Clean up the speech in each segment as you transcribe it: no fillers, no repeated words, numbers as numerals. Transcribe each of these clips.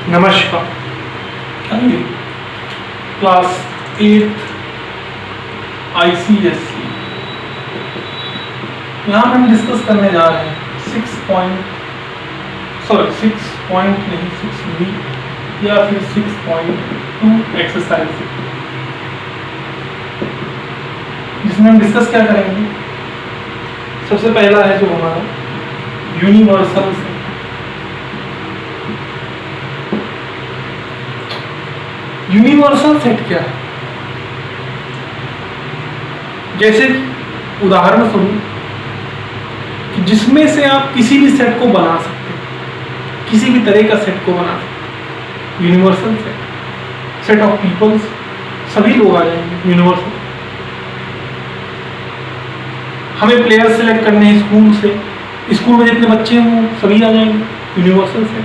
नमस्कार, class 8 ICSE। यहाँ हम डिस्कस करने जा रहे हैं 6.B या फिर 6.2 एक्सरसाइज, जिसमें हम डिस्कस क्या करेंगे। सबसे पहला है जो हमारा यूनिवर्सल सेट। यूनिवर्सल सेट क्या है? जैसे उदाहरण स्वरूप कि जिसमें से आप किसी भी सेट को बना सकते हैं, किसी भी तरह का सेट को बना सकते हैं। Universal set, set of peoples, सभी लोग आ जाएंगे यूनिवर्सल। हमें प्लेयर सेलेक्ट करने हैं स्कूल से, स्कूल में जितने बच्चे हों सभी आ जाएंगे यूनिवर्सल सेट।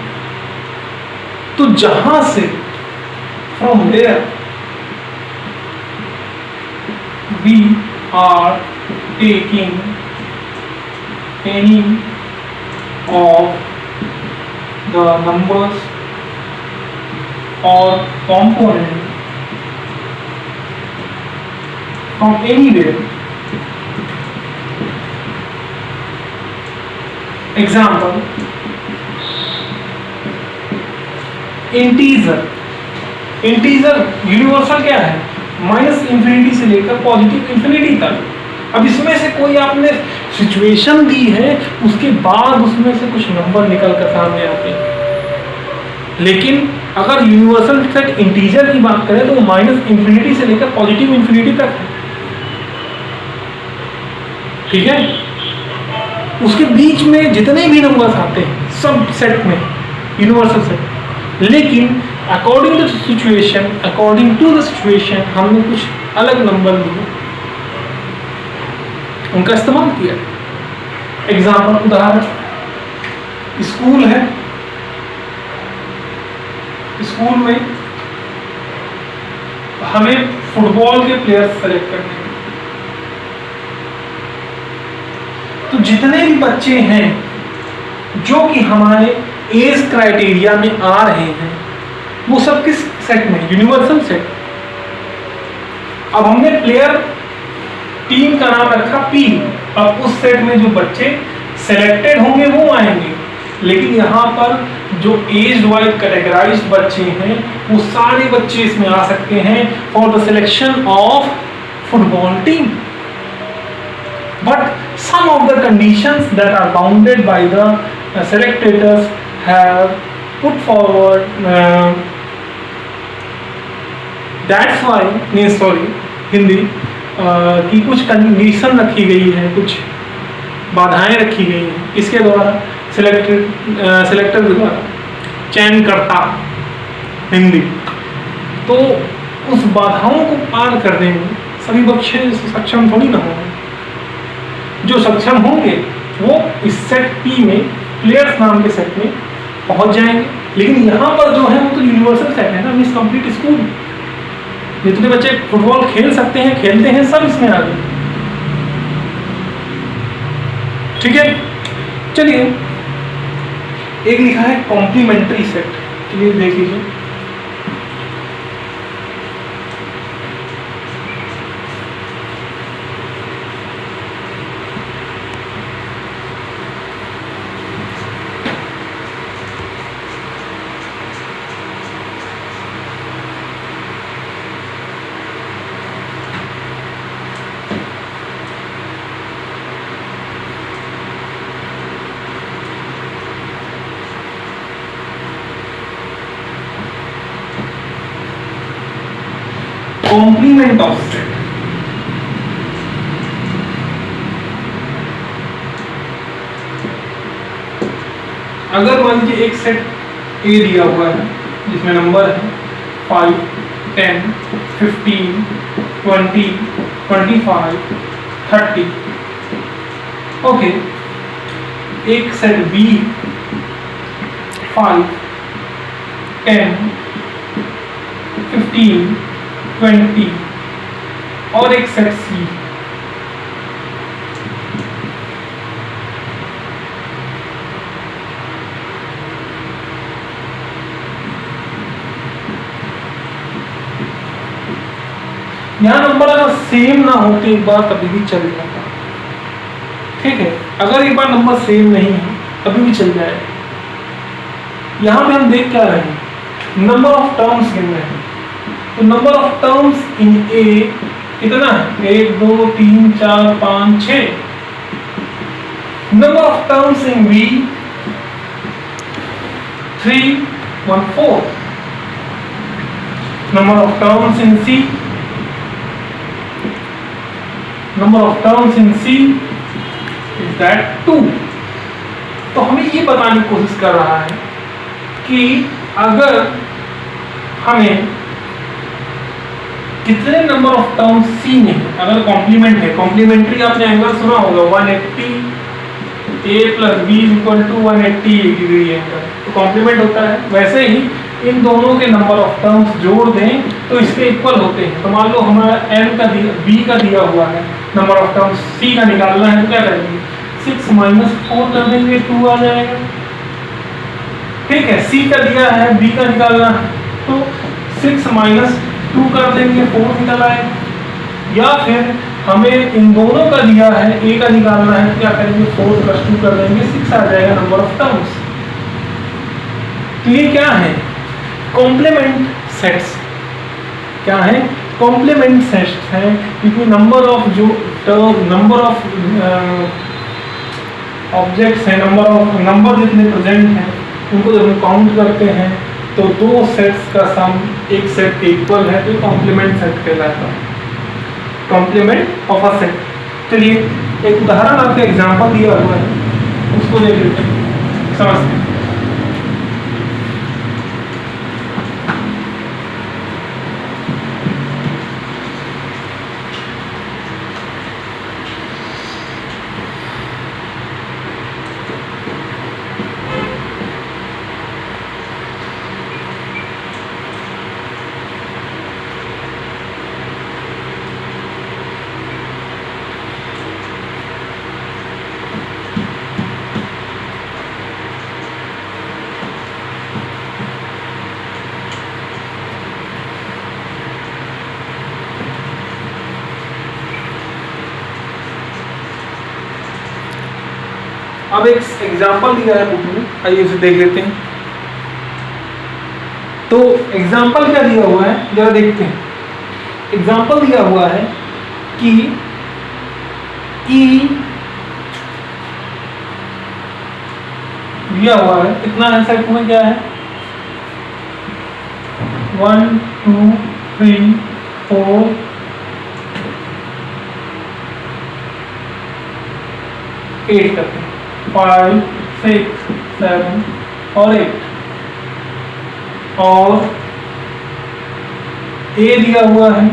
तो जहां से from there we are taking any of the numbers or component from anywhere. Example, integer. Integer universal क्या है? -∞ से लेकर +∞ तक। अब इसमें से कोई आपने सिचुएशन दी है, उसके बाद उसमें से कुछ नंबर निकल कर सामने आते हैं। लेकिन अगर यूनिवर्सल सेट इंटीजर की बात करें तो वो -∞ से लेकर +∞ तक है। ठीक है, उसके बीच में जितने भी नंबर्स आते हैं सब सेट में यूनिवर्सल सेट। लेकिन अकॉर्डिंग टू द सिचुएशन हमने कुछ अलग नंबर लिए, उनका इस्तेमाल किया। एग्जाम्पल, उदाहरण, स्कूल है, स्कूल में हमें फुटबॉल के प्लेयर्स सेलेक्ट करने हैं। तो जितने भी बच्चे हैं जो कि हमारे एज क्राइटेरिया में आ रहे हैं वो सब किस सेट में? Universal set. अब हमने प्लेयर टीम का नाम रखा P। अब उस सेट में जो बच्चे सेलेक्टेड होंगे वो आएंगे, लेकिन यहाँ पर जो एज वाइज कैटेगराइज्ड बच्चे हैं वो सारे बच्चे इसमें आ सकते हैं for the selection of football team. But some of the conditions that are bounded by the selectors have put forward that's why Hindi की कुछ कंडीशन रखी गई है, कुछ बाधाएं रखी गई हैं। इसके द्वारा सिलेक्टर द्वारा, चयनकर्ता हिंदी। तो उस बाधाओं को पार करने में सभी बच्चे सक्षम थोड़ी ना होंगे। जो सक्षम होंगे वो इस सेट P में, प्लेयर्स नाम के सेट में पहुंच जाएंगे। लेकिन यहाँ पर जो है वो तो यूनिवर्सल सेट है ना, मींस कंप्लीट स्कूल। जितने बच्चे फुटबॉल खेल सकते हैं, खेलते हैं, सब इसमें आ गए। ठीक है, चलिए एक लिखा है कॉम्प्लीमेंट्री सेट, चलिए देख लीजिए। Complement of set. अगर मान लीजिए एक सेट A दिया हुआ है जिसमें नंबर है 5, 10, 15, 20, 25, 30। ओके, एक सेट B 5, 10, 15, 20 और एक सेट C। यहाँ नंबर अगर सेम ना हो तो एक बार कभी भी चल जाता, ठीक है। अगर एक बार नंबर सेम नहीं है कभी भी चल जाएगा। यहाँ पे हम देख क्या रहे हैं, नंबर ऑफ टर्म्स गिन रहे हैं। तो number of terms in A कितना है, 1 2 3 4 5 6। Number of terms in B 3 1 4। Number of terms in C, number of terms in C is that 2। तो हमें ये बताने की कोशिश कर रहा है कि अगर हमें कितने नंबर ऑफ टर्म्स सी में है, अगर कॉम्प्लीमेंट है, कॉम्प्लीमेंट्री आपने एंगल सुना होगा 180 a plus B equal to 180 degree angle, तो कॉम्प्लीमेंट होता है। वैसे ही इन दोनों के नंबर ऑफ टर्म्स जोड़ दें तो इसके इक्वल होते हैं। तो मान लो हमारा n का दिया, b का दिया हुआ है, नंबर ऑफ टर्म्स c का निकालना है तो क्या करेंगे, 6 माइनस 4 कर देंगे, 2 आ जाएगा, ठीक है। c का दिया है, b का निकालना है तो 6 माइनस 2 कर देंगे, 4 निकल आएगा। या फिर हमें इन दोनों का दिया है, a का निकालना है तो क्या करेंगे, 4 प्लस 2 कर देंगे, 6 आ जाएगा नंबर ऑफ टर्म्स। तो ये क्या है, कॉम्प्लीमेंट सेट्स। क्या है, कॉम्प्लीमेंट सेट्स है, क्योंकि नंबर ऑफ जो टर्म, नंबर ऑफ ऑब्जेक्ट्स है, नंबर जितने प्रेजेंट हैं उनको जब हम काउंट करते हैं तो दो सेट्स का सम एक सेट के इक्वल है, तो कॉम्प्लीमेंट सेट कहलाता है, कॉम्प्लीमेंट ऑफ अ सेट। चलिए एक उदाहरण आपका एग्जांपल दिया हुआ है, उसको देख लेते हैं, समझते हैं। अब एक एग्जाम्पल दिया है बुक में, आइए उसे देख लेते हैं। तो एग्जाम्पल क्या दिया हुआ है जरा देखते हैं। एग्जाम्पल दिया हुआ है कि ई दिया हुआ है, कितना है सेट में, क्या है 1 2 3 4 8 करते हैं, 5 6 7 और 8। और ए दिया हुआ है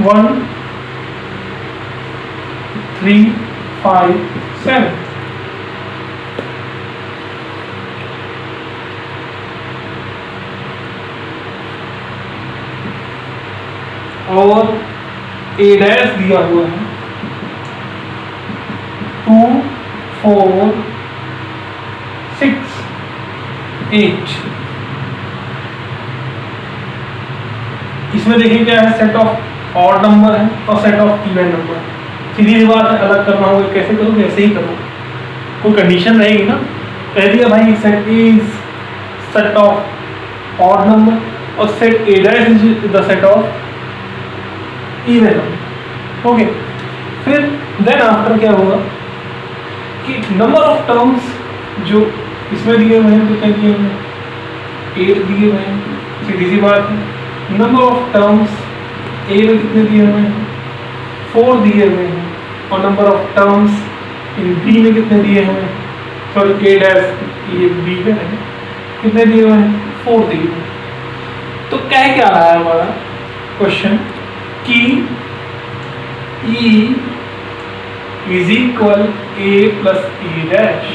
1 3 5 7। और ए डैश दिया हुआ है 2 4 6 8। इसमें देखिए क्या है, सेट ऑफ ऑड नंबर है और सेट ऑफ इवन नंबर। सीधी सी बात है, अलग करना होगा, कैसे करोगे, ऐसे ही करो, कोई कंडीशन रहेगी ना। कह दिया भाई set is set of odd number और set A dash is the set of even number, okay. फिर देन आफ्टर क्या होगा कि नंबर ऑफ टर्म्स जो इसमें दिए हुए हैं, तो क्या दिए हुए हैं, 8 दिए हुए हैं, सीधी सी बात है। नंबर ऑफ टर्म्स ए में कितने दिए हुए हैं, 4 दिए हुए हैं। और number of terms in B में कितने दिए हुए हैं, सॉरी ए डैश ये बी में है, कितने दिए हुए हैं, 4 दिए हुए हैं। तो कह क्या रहा है हमारा क्वेश्चन कि E is equal A plus A dash,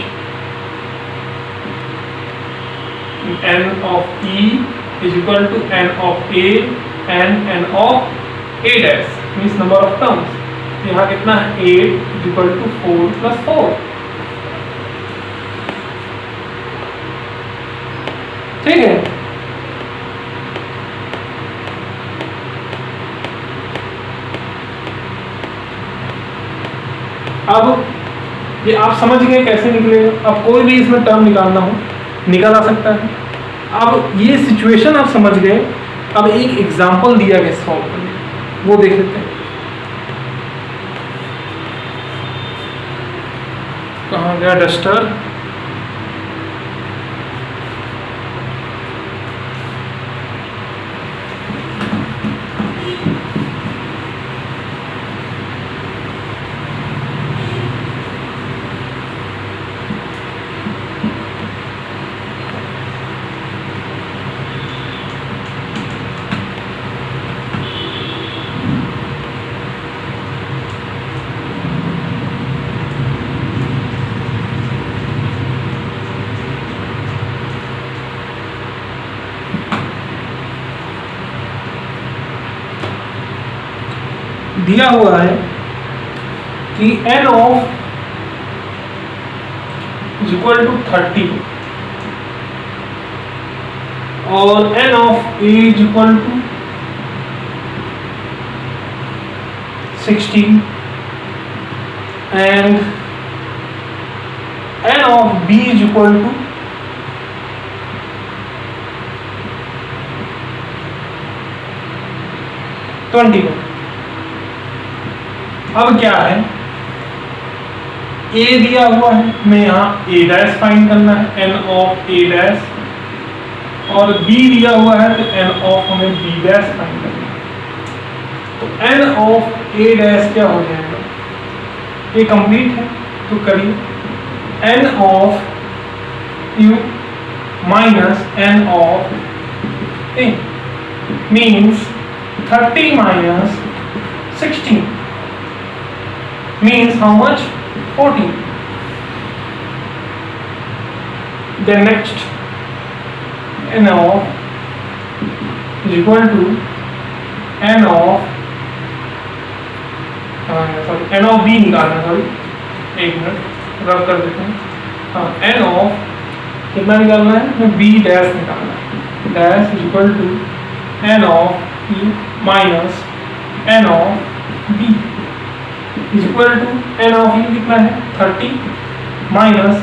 n of E is equal to n of A and n of A dash means number of terms। यहाँ कितना है, 8 is equal to 4 plus 4, ठीक है। अब ये आप समझ गए कैसे निकलेगा। अब कोई भी इसमें टर्म निकालना हो निकल आ सकता है। अब ये सिचुएशन आप समझ गए। अब एक एग्जांपल दिया गया सॉल्व करने, वो देख लेते हैं। कहाँ गया डस्टर? दिया हुआ है कि n of is equal to 30 और n of a is equal to 60 and n of b is equal to 21। अब क्या है, a दिया हुआ है, हमें यहाँ a डैश फाइंड करना है, n ऑफ a डैश, और b दिया हुआ है तो n ऑफ हमें b डैश फाइंड करना है। तो n ऑफ a डैश क्या हो जाएगा, ये कंप्लीट है तो करिए, n of u minus n of a means 30 minus 16 means how much? 40. Then next, n of is equal to n of n of b निकालना, सॉरी एक मिनट रब कर देते हैं। हाँ, n of कितना निकालना है, हमें b डैश निकालना है, dash is equal to n of e minus n of b is equal to n of e कितना है 30 माइनस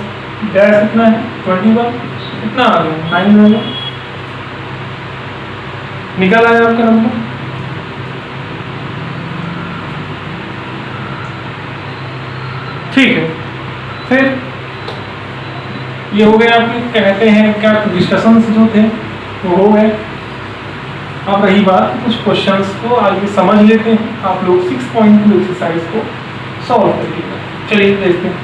डैश कितना है 21, कितना आ गया 9 आ गया, निकल आया आपका नंबर। ठीक है, फिर ये हो गए आपके कहते हैं क्या डिस्कशंस जो थे वो हो गए। अब रही बात कुछ क्वेश्चंस को आगे समझ लेते हैं, आप लोग 6.2 एक्सरसाइज को सॉल्व करिएगा। चलिए देखते हैं।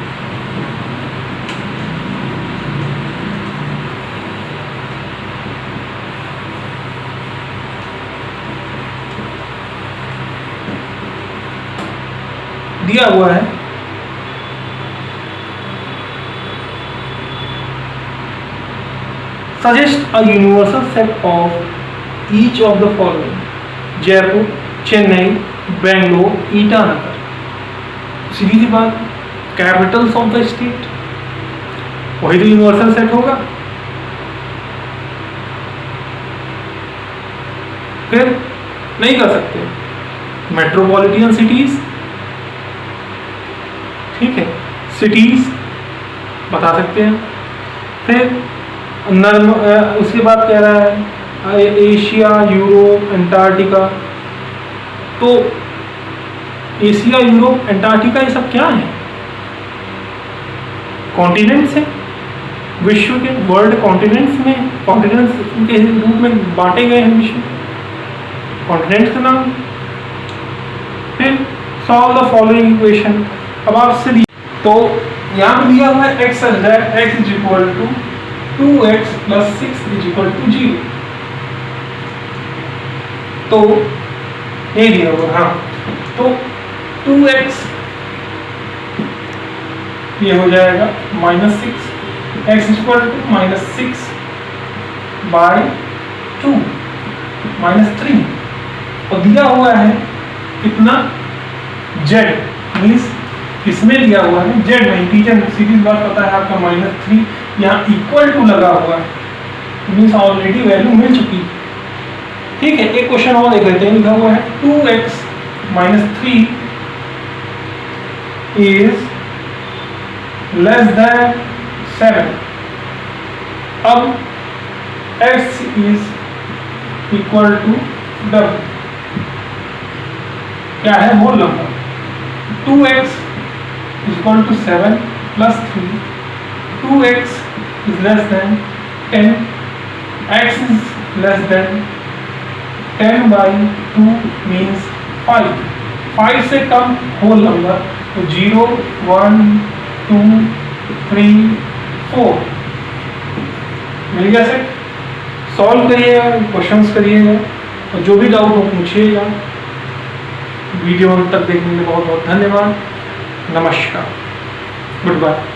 दिया हुआ है suggest a universal set of each of the following: Jaipur, Chennai, Bangalore, Itanagar. सीधी सी बात, कैपिटल्स ऑफ द स्टेट, वही तो यूनिवर्सल सेट होगा। फिर नहीं कर सकते मेट्रोपॉलिटन सिटीज, ठीक है, सिटीज बता सकते हैं। फिर उसके बाद कह रहा है एशिया, यूरोप, अंटार्कटिका। तो एशिया, यूरोप, अंटार्कटिका ये सब क्या है, कॉन्टिनेंट्स हैं विश्व के, वर्ल्ड कॉन्टिनेंट्स में, कॉन्टिनेंट्स के रूप में बांटे गए हैं विश्व, कॉन्टिनेंट्स का नाम। फिर सॉल्व द फॉलोइंग इक्वेशन। अब आपसे तो यहाँ पे दिया हुआ है x is equal to 2x plus 6 is equal to 0। तो ये दिया हुआ, हाँ, तो 2x ये हो जाएगा minus 6, X equal to minus 6 by 2 minus 3, और दिया हुआ है कितना z, मीन्स किसमें दिया हुआ है z में, इंटीजर सीधी बात पता है आपका -3, यहाँ इक्वल टू लगा हुआ है, मीन्स ऑलरेडी वैल्यू मिल चुकी। ठीक है, एक क्वेश्चन और देख लेते हैं। लिखा हुआ है 2x minus 3 is less then 7। अब x is equal to double, क्या है whole number. 2x is equal to 7 plus 3, 2x is less than 10, x is less than 10/2 means 5। 5 से कम होल नंबर, तो 0, 1, 2, 3, 4 मिल गया सेट। सॉल्व करिएगा, क्वेश्चंस करिएगा और जो भी डाउट हो पूछिएगा। वीडियो तक देखने के लिए बहुत बहुत धन्यवाद। नमस्कार, गुड बाय।